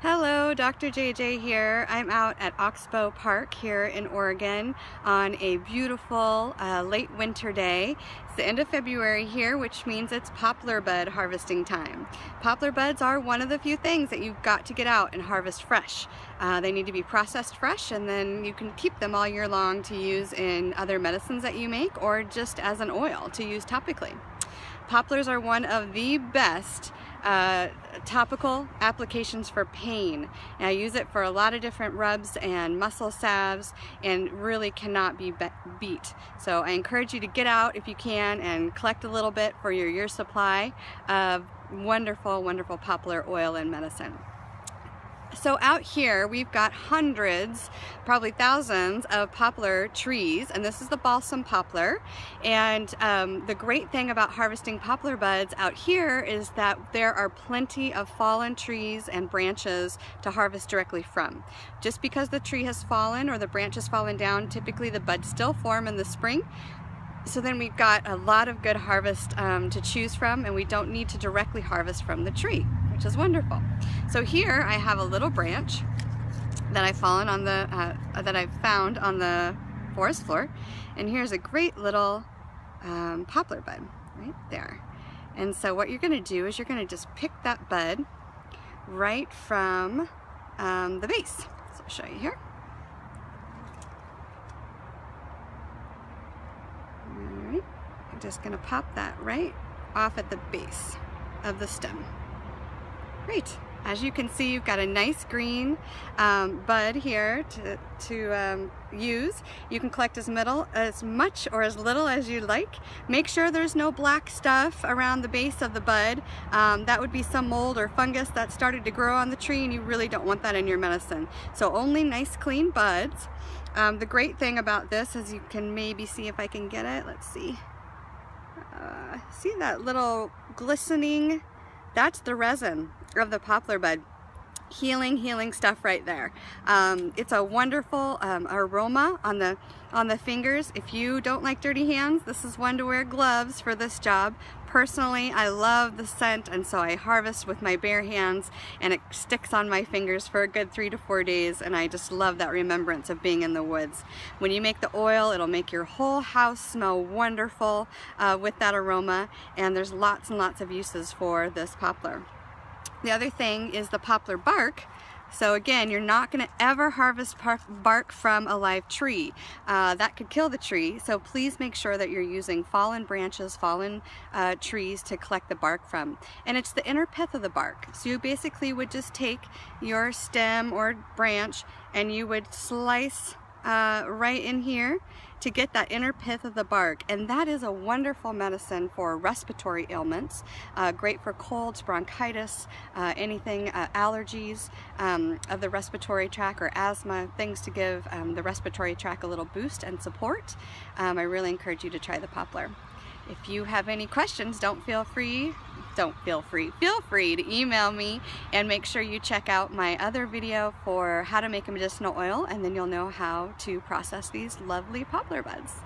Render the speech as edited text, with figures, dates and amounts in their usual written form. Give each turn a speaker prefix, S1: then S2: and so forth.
S1: Hello, Dr. JJ here. I'm out at Oxbow Park here in Oregon on a beautiful late winter day. It's the end of February here, which means it's poplar bud harvesting time. Poplar buds are one of the few things that you've got to get out and harvest fresh. They need to be processed fresh, and then you can keep them all year long to use in other medicines that you make or just as an oil to use topically. Poplars are one of the best topical applications for pain. And I use it for a lot of different rubs and muscle salves, and really cannot be beat. So I encourage you to get out if you can and collect a little bit for your year supply of wonderful, wonderful poplar oil and medicine. So out here we've got hundreds, probably thousands of poplar trees, and this is the balsam poplar. And the great thing about harvesting poplar buds out here is that there are plenty of fallen trees and branches to harvest directly from. Just because the tree has fallen or the branch has fallen down, typically the buds still form in the spring. So then we've got a lot of good harvest to choose from, and we don't need to directly harvest from the tree, which is wonderful. So here I have a little branch that I've found on the forest floor, and here's a great little poplar bud right there. And so what you're going to do is you're going to just pick that bud right from the base. So I'll show you here. Alright, I'm just going to pop that right off at the base of the stem. Great. As you can see, you've got a nice green bud here to use. You can collect as much or as little as you like. Make sure there's no black stuff around the base of the bud. That would be some mold or fungus that started to grow on the tree, and you really don't want that in your medicine. So only nice clean buds. The great thing about this is you can maybe see if I can get it. Let's see. See that little glistening? That's the resin of the poplar bud. Healing stuff right there. It's a wonderful aroma on the fingers. If you don't like dirty hands, this is one to wear gloves for this job. Personally, I love the scent, and so I harvest with my bare hands, and it sticks on my fingers for a good 3 to 4 days, and I just love that remembrance of being in the woods. When you make the oil, it'll make your whole house smell wonderful with that aroma, and there's lots and lots of uses for this poplar. The other thing is the poplar bark. So again, you're not going to ever harvest bark from a live tree. That could kill the tree, so please make sure that you're using fallen branches, fallen trees to collect the bark from. And it's the inner pith of the bark. So you basically would just take your stem or branch and you would slice right in here to get that inner pith of the bark, and that is a wonderful medicine for respiratory ailments, great for colds, bronchitis, anything, allergies of the respiratory tract or asthma, things to give the respiratory tract a little boost and support. I really encourage you to try the poplar. If you have any questions, feel free to email me, and make sure you check out my other video for how to make a medicinal oil, and then you'll know how to process these lovely poplar buds.